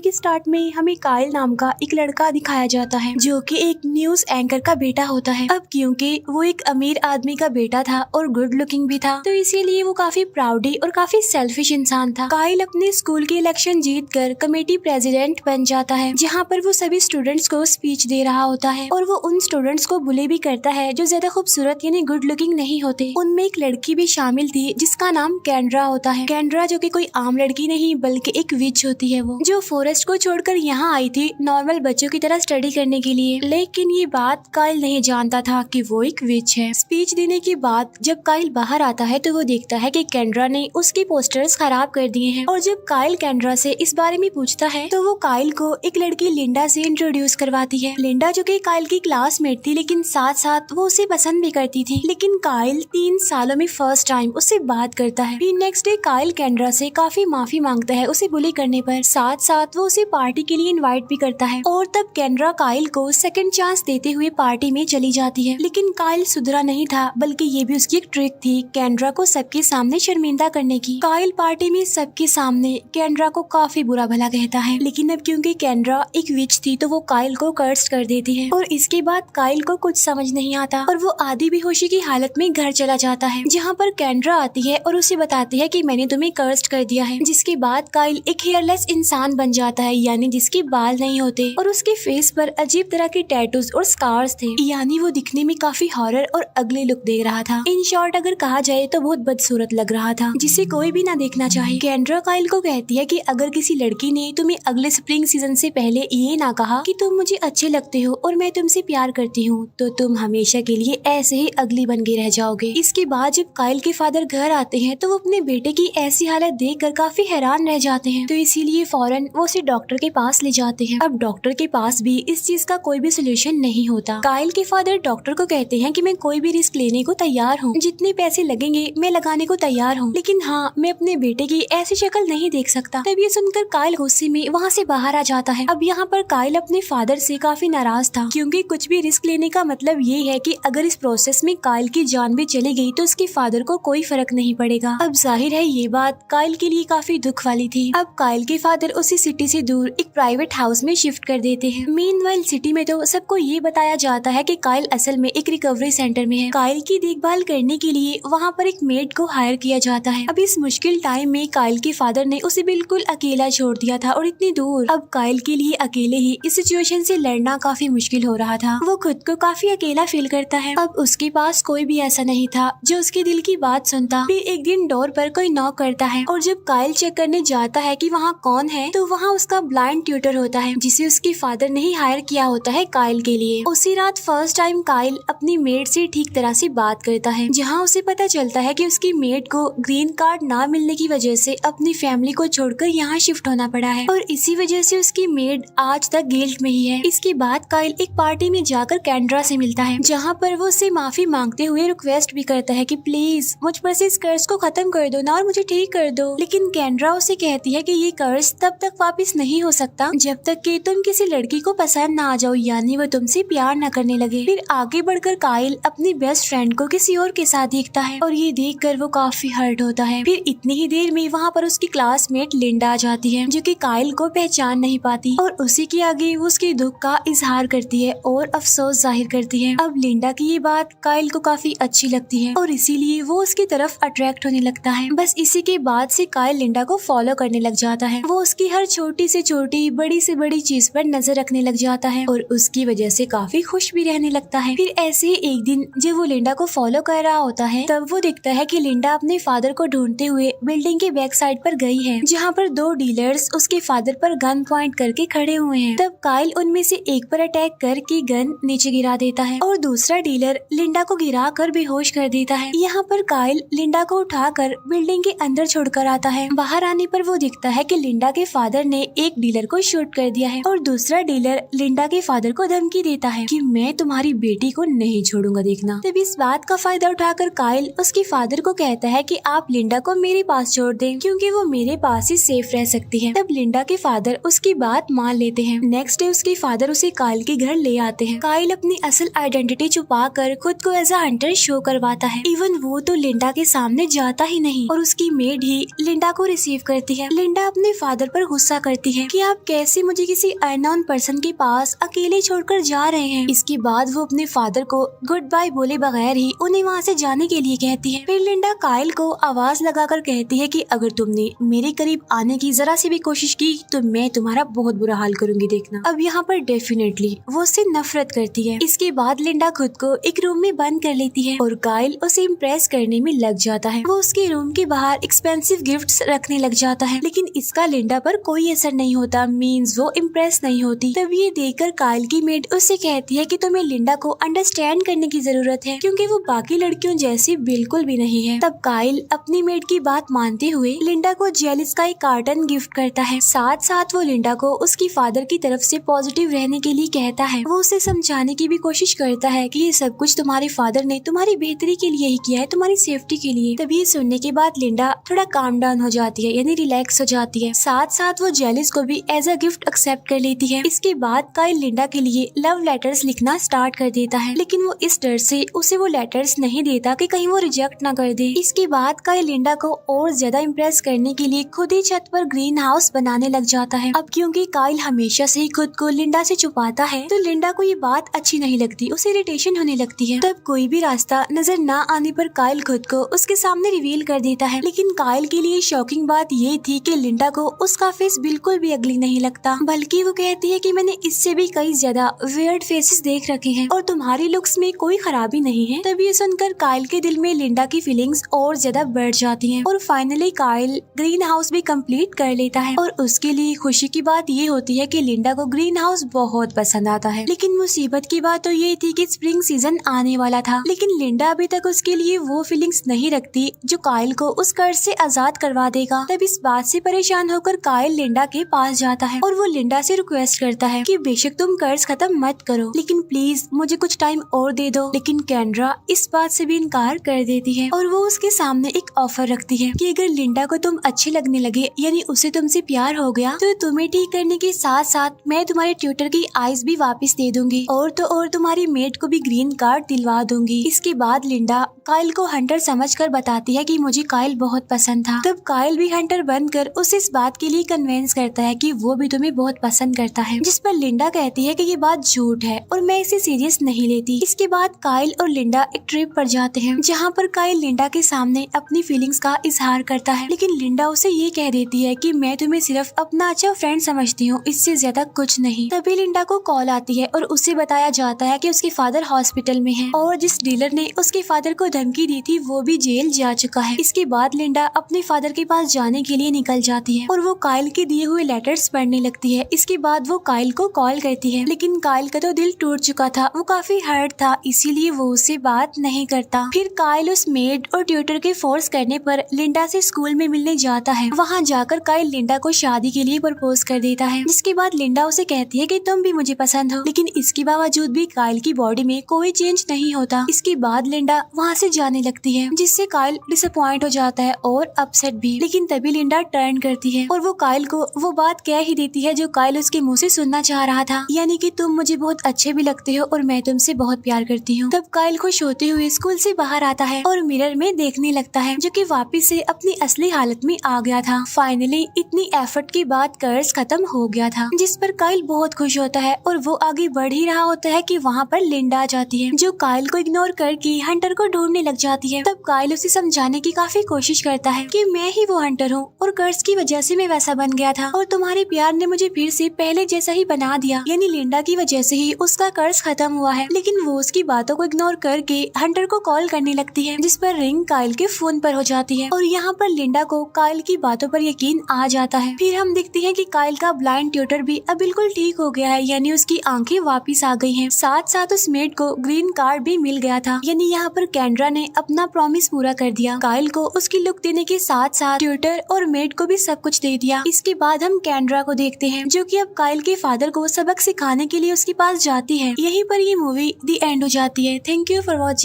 के स्टार्ट में हमें काइल नाम का एक लड़का दिखाया जाता है जो कि एक न्यूज एंकर का बेटा होता है। अब क्योंकि वो एक अमीर आदमी का बेटा था और गुड लुकिंग भी था, तो इसीलिए वो काफी प्राउडी और काफी सेल्फिश इंसान था। काइल अपने स्कूल के इलेक्शन जीत कर कमेटी प्रेसिडेंट बन जाता है, जहाँ पर वो सभी स्टूडेंट्स को स्पीच दे रहा होता है और वो उन स्टूडेंट्स को बुले भी करता है जो ज्यादा खूबसूरत यानी गुड लुकिंग नहीं होते। उनमें एक लड़की भी शामिल थी जिसका नाम कैंड्रा होता है। कैंड्रा जो कि कोई आम लड़की नहीं बल्कि एक विच होती है, वो जो फॉरेस्ट को छोड़कर यहाँ आई थी नॉर्मल बच्चों की तरह स्टडी करने के लिए। लेकिन ये बात काइल नहीं जानता था कि वो एक विच है। स्पीच देने के बाद जब काइल बाहर आता है तो वो देखता है कि कैंड्रा ने उसके पोस्टर्स खराब कर दिए हैं। और जब काइल कैंड्रा से इस बारे में पूछता है तो वो काइल को एक लड़की लिंडा से इंट्रोड्यूस करवाती है। लिंडा जो कि काइल की क्लासमेट थी, लेकिन साथ साथ वो उसे पसंद भी करती थी। लेकिन काइल 3 सालों में फर्स्ट टाइम उससे बात करता है। फिर नेक्स्ट डे काइल कैंड्रा से काफी माफी मांगता है उसे बुली करने पर। साथ साथ वो उसे पार्टी के लिए इनवाइट भी करता है और तब कैंड्रा काइल को सेकंड चांस देते हुए पार्टी में चली जाती है। लेकिन काइल सुधरा नहीं था, बल्कि ये भी उसकी एक ट्रिक थी कैंड्रा को सबके सामने शर्मिंदा करने की। काइल पार्टी में सबके सामने कैंड्रा को काफी बुरा भला कहता है, लेकिन अब क्योंकि कैंड्रा एक विच थी तो वो काइल को कर्स कर देती है। और इसके बाद काइल को कुछ समझ नहीं आता और वो आधी बेहोशी की हालत में घर चला जाता है, जहाँ पर कैंड्रा आती है और उसे बताती है कि मैंने तुम्हें कर्स्ड कर दिया है। जिसके बाद काइल एक हेयरलेस इंसान बन जाता है, यानी जिसके बाल नहीं होते और उसके फेस पर अजीब तरह के टैटूज और स्कार्स थे, यानी वो दिखने में काफी हॉरर और अगली लुक दे रहा था। इन शॉर्ट अगर कहा जाए तो बहुत बदसूरत लग रहा था, जिसे कोई भी ना देखना चाहे। कैंड्रा काइल को कहती है कि अगर किसी लड़की ने तुम्हें अगले स्प्रिंग सीजन से पहले ये ना कहा कि तुम मुझे अच्छे लगते हो और मैं तुमसे प्यार करती हूँ, तो तुम हमेशा के लिए ऐसे ही अगली बन के रह जाओगे। इसके बाद जब काइल के फादर घर आते हैं तो वो अपने बेटे की ऐसी हालत देखकर काफी हैरान रह जाते हैं, तो इसीलिए फौरन वो उसे डॉक्टर के पास ले जाते हैं। अब डॉक्टर के पास भी इस चीज का कोई भी सोल्यूशन नहीं होता। काइल के फादर डॉक्टर को कहते हैं कि मैं कोई भी रिस्क लेने को तैयार हूँ, जितने पैसे लगेंगे मैं लगाने को तैयार हूँ, लेकिन हाँ मैं अपने बेटे की ऐसी शक्ल नहीं देख सकता। तब ये सुनकर काइल गुस्से में वहाँ से बाहर आ जाता है। अब यहाँ पर काइल अपने फादर से काफी नाराज था, क्योंकि कुछ भी रिस्क लेने का मतलब ये है कि अगर इस प्रोसेस में काइल की जान भी चली गई तो उसके फादर को कोई फर्क नहीं पड़ेगा। अब जाहिर है ये बात काइल के लिए काफी दुख वाली थी। अब काइल के फादर उसी सिटी से दूर एक प्राइवेट हाउस में शिफ्ट कर देते हैं। मीनवाइल सिटी में तो सबको ये बताया जाता है कि काइल असल में एक रिकवरी सेंटर में है। काइल की देखभाल करने के लिए वहाँ पर एक मेड को हायर किया जाता है। अब इस मुश्किल टाइम में काइल के फादर ने उसे बिल्कुल अकेला छोड़ दिया था और इतनी दूर। अब काइल के लिए अकेले ही इस सिचुएशन से लड़ना काफी मुश्किल हो रहा था। वो खुद को काफी अकेला फील करता है। अब उसके पास कोई भी ऐसा नहीं था जो उसके दिल की बात सुनता। फिर एक दिन डोर पर कोई नॉक करता है और जब काइल चेक करने जाता है कि वहाँ कौन है, तो वहाँ उसका ब्लाइंड ट्यूटर होता है, जिसे उसके फादर ने ही हायर किया होता है काइल के लिए। उसी रात फर्स्ट टाइम काइल अपनी मेड से ठीक तरह से बात करता है, जहाँ उसे पता चलता है कि उसकी मेड को ग्रीन कार्ड ना मिलने की वजह से अपनी फैमिली को छोड़कर यहाँ शिफ्ट होना पड़ा है और इसी वजह से उसकी मेड आज तक गिल्ट में ही है। इसके बाद काइल एक पार्टी में जाकर कैंड्रा से मिलता है, जहाँ पर वो उससे माफी मांगते हुए रिक्वेस्ट भी करता है कि प्लीज मुझ पर से इस कर्ज को खत्म कर दो ना और मुझे ठीक कर दो। लेकिन कैंड्रा उसे कहती है कि ये कर्ज तब तक वापस नहीं हो सकता जब तक कि तुम किसी लड़की को पसंद ना आ जाओ, यानी वो तुमसे प्यार न करने लगे। फिर आगे बढ़कर काइल अपनी बेस्ट फ्रेंड को किसी और के साथ देखता है और ये देखकर वो काफी हर्ट होता है। फिर इतनी ही देर में वहाँ पर उसकी क्लासमेट लिंडा आ जाती है, जो कि काइल को पहचान नहीं पाती और उसी के आगे वो उसके दुख का इजहार करती है और अफसोस जाहिर करती है। अब लिंडा की ये बात काइल को काफी अच्छी लगती है और इसीलिए वो उसकी तरफ अट्रैक्ट होने लगता है। बस इसी के बाद से काइल लिंडा को फॉलो करने लग जाता है। वो उसकी हर छोटी से छोटी बड़ी से बड़ी चीज पर नजर रखने लग जाता है और उसकी वजह से काफी खुश भी रहने लगता है। फिर ऐसे ही एक दिन जब वो लिंडा को फॉलो कर रहा होता है, तब वो देखता है कि लिंडा अपने फादर को ढूंढते हुए बिल्डिंग के बैक साइड पर गई है, जहाँ पर 2 डीलर्स उसके फादर पर गन पॉइंट करके खड़े हुए हैं। तब काइल उनमें से एक पर अटैक करके गन नीचे गिरा देता है और दूसरा डीलर लिंडा को गिरा कर बेहोश कर देता है। यहाँ पर काइल लिंडा को उठाकर बिल्डिंग के अंदर छोड़कर आता है। बाहर आने पर वो दिखता है कि लिंडा के फादर ने एक डीलर को शूट कर दिया है और दूसरा डीलर लिंडा के फादर को धमकी देता है कि मैं तुम्हारी बेटी को नहीं छोड़ूंगा, देखना। तब इस बात का फायदा उठाकर काइल उसके फादर को कहता है कि आप लिंडा को मेरे पास छोड़ दें, क्योंकि वो मेरे पास ही सेफ रह सकती है। तब लिंडा के फादर उसकी बात मान लेते हैं। नेक्स्ट डे उसके फादर उसे काइल के घर ले आते हैं। काइल अपनी असल आइडेंटिटी छुपा कर खुद को एज अ हंटर शो करवाता है। इवन वो तो लिंडा के सामने जाता ही नहीं और उसकी मेड ही लिंडा को रिसीव करती है। लिंडा अपने फादर पर गुस्सा करती है कि आप कैसे मुझे किसी अननोन पर्सन के पास अकेले छोड़कर जा रहे हैं। इसके बाद वो अपने फादर को गुड बाय बोले बगैर ही उन्हें वहाँ से जाने के लिए कहती है। फिर लिंडा काइल को आवाज लगाकर कहती है कि अगर तुमने मेरे करीब आने की जरा सी भी कोशिश की तो मैं तुम्हारा बहुत बुरा हाल करूंगी देखना। अब यहाँ पर डेफिनेटली वो उससे नफरत करती है। इसके बाद लिंडा खुद को एक रूम में बंद कर लेती है और काइल उसे इम्प्रेस करने में लग जाता है। वो उसके रूम के बाहर एक्सपेंसिव गिफ्ट्स रखने लग जाता है, लेकिन इसका लिंडा पर कोई असर नहीं होता। मींस वो इम्प्रेस नहीं होती। तब ये देखकर काइल की मेड उससे कहती है कि तुम्हें लिंडा को अंडरस्टैंड करने की जरूरत है क्योंकि वो बाकी लड़कियों जैसी बिल्कुल भी नहीं है। तब काइल अपनी मेड की बात मानते हुए लिंडा को जेलिस का एक कार्टन गिफ्ट करता है। साथ साथ वो लिंडा को उसकी फादर की तरफ से पॉजिटिव रहने के लिए कहता है। वो उसे समझाने की भी कोशिश करता है कि ये सब कुछ तुम्हारे फादर ने तुम्हारी बेहतरी के लिए ही किया है, तुम्हारी सेफ्टी के लिए। तभी सुनने के बाद लिंडा थोड़ा काम डाउन हो जाती है, यानी रिलैक्स हो जाती है। साथ साथ वो जेलिस को भी एज अ गिफ्ट एक्सेप्ट कर लेती है। इसके बाद काइल लिंडा के लिए लव लेटर्स लिखना स्टार्ट कर देता है, लेकिन वो इस डर से उसे वो लेटर्स नहीं देता कि कहीं वो रिजेक्ट ना कर दे। इसके बाद काइल लिंडा को और ज्यादा इम्प्रेस करने के लिए खुद ही छत पर ग्रीन हाउस बनाने लग जाता है। अब क्योंकि काइल हमेशा से ही खुद को लिंडा से छुपाता है तो लिंडा को ये बात अच्छी नहीं लगती, उसे इरिटेशन होने लगती है। तब कोई भी रास्ता नजर ना आने पर काइल खुद को उसके सामने रिवील कर देता है। लेकिन काइल के लिए शॉकिंग बात ये थी कि लिंडा को उसका फेस बिल्कुल भी अगली नहीं लगता, बल्कि वो कहती है कि मैंने इससे भी कई ज्यादा वियर्ड फेसेस देख रखे हैं और तुम्हारी लुक्स में कोई खराबी नहीं है। तब ये सुनकर काइल के दिल में लिंडा की फीलिंग्स और ज्यादा बढ़ जाती हैं और फाइनली काइल ग्रीन हाउस भी कंप्लीट कर लेता है। और उसके लिए खुशी की बात ये होती है कि लिंडा को ग्रीन हाउस बहुत पसंद आता है। लेकिन मुसीबत की बात तो ये थी कि स्प्रिंग सीजन आने वाला था, लेकिन लिंडा अभी तक उसके लिए वो फीलिंग्स नहीं रखती जो काइल को उस कर्ज से आजाद करवा देगा। तब इस बात से परेशान होकर काइल लिंडा के पास जाता है और वो लिंडा से रिक्वेस्ट करता है कि बेशक तुम कर्ज खत्म मत करो, लेकिन प्लीज मुझे कुछ टाइम और दे दो। लेकिन कैंड्रा इस बात से भी इनकार कर देती है और वो उसके सामने एक ऑफर रखती है कि अगर लिंडा को तुम अच्छे लगने लगे, यानी उसे तुमसे प्यार हो गया, तो तुम्हें ठीक करने के साथ साथ मैं तुम्हारे ट्यूटर की आइज भी वापस दे दूंगी और तो और तुम्हारी मेड को भी ग्रीन कार्ड दिलवा दूंगी। इसके बाद लिंडा काइल को हंटर समझकर बताती है कि मुझे काइल बहुत पसंद था। तब काइल भी हंटर बनकर उसे इस बात के लिए कन्विंस करता है कि वो भी तुम्हें बहुत पसंद करता है, जिस पर लिंडा कहती है कि ये बात झूठ है और मैं इसे सीरियस नहीं लेती। इसके बाद काइल और लिंडा एक ट्रिप पर जाते हैं जहाँ पर काइल लिंडा के सामने अपनी फीलिंग्स का इजहार करता है, लेकिन लिंडा उसे ये कह देती है कि मैं तुम्हें सिर्फ अपना अच्छा फ्रेंड समझती हूँ, इससे ज्यादा कुछ नहीं। तभी लिंडा को कॉल आती है और उसे बताया जाता है कि उसके फादर हॉस्पिटल में हैं और जिस डीलर ने उसके फादर को धमकी दी थी वो भी जेल जा चुका है। इसके बाद लिंडा अपने फादर के पास जाने के लिए निकल जाती है और वो काइल के दिए हुए लेटर्स पढ़ने लगती है। इसके बाद वो काइल को कॉल करती है, लेकिन काइल का तो दिल टूट चुका था, वो काफी हर्ट था, इसीलिए वो उससे बात नहीं करता। फिर काइल उस मेड और ट्यूटर के फोर्स करने पर लिंडा से स्कूल में मिलने जाता है। वहाँ जाकर काइल लिंडा को शादी के लिए प्रपोज कर देता है, जिसके बाद लिंडा उसे कहती है कि तुम भी मुझे पसंद हो, लेकिन इसके बावजूद भी काइल की बॉडी में कोई चेंज नहीं होता। इसके बाद लिंडा वहाँ से जाने लगती है, जिससे काइल डिसअपॉइंट हो जाता है और अपसेट भी। लेकिन तभी लिंडा टर्न करती है और वो काइल को वो बात कह ही देती है जो काइल उसके मुंह से सुनना चाह रहा था, यानी कि तुम मुझे बहुत अच्छे भी लगते हो और मैं तुमसे बहुत प्यार करती हूँ। तब काइल खुश होते हुए स्कूल से बाहर आता है और मिरर में देखने लगता है, जो कि वापस से अपनी असली हालत में आ गया था। फाइनली इतनी एफर्ट के बाद कर्ज खत्म हो गया था, जिस पर काइल बहुत खुश होता है और वो आगे बढ़ ही रहा होता है कि वहाँ पर लिंडा आ जाती है, जो काइल को इग्नोर करके हंटर को ढूंढने लग जाती है। तब काइल उसे समझाने की काफी कोशिश करता है कि मैं ही वो हंटर हूँ और कर्ज की वजह से मैं वैसा बन गया था और तुम्हारे प्यार ने मुझे फिर से पहले जैसा ही बना दिया, यानी लिंडा की वजह से ही उसका कर्ज खत्म हुआ है। लेकिन वो उसकी बातों को इग्नोर करके हंटर को कॉल करने लगती है, जिस पर रिंग काइल के फोन पर हो जाती है और यहाँ पर लिंडा को काइल की बातों पर यकीन आ जाता है। फिर हम देखते हैं कि काइल का ब्लाइंड ट्यूटर भी अब बिल्कुल ठीक हो गया है, यानी उसकी आंखें वापिस आ गई हैं। साथ साथ उस मेड को ग्रीन कार्ड भी मिल गया था, यानी यहाँ पर कैंड्रा ने अपना प्रॉमिस पूरा कर दिया। काइल को उसकी लुक देने के साथ साथ ट्यूटर और मेड को भी सब कुछ दे दिया। इसके बाद हम कैंड्रा को देखते हैं, जो कि अब काइल के फादर को सबक सिखाने के लिए उसके पास जाती है। यहीं पर ये मूवी दी एंड हो जाती है। Thank you for watching.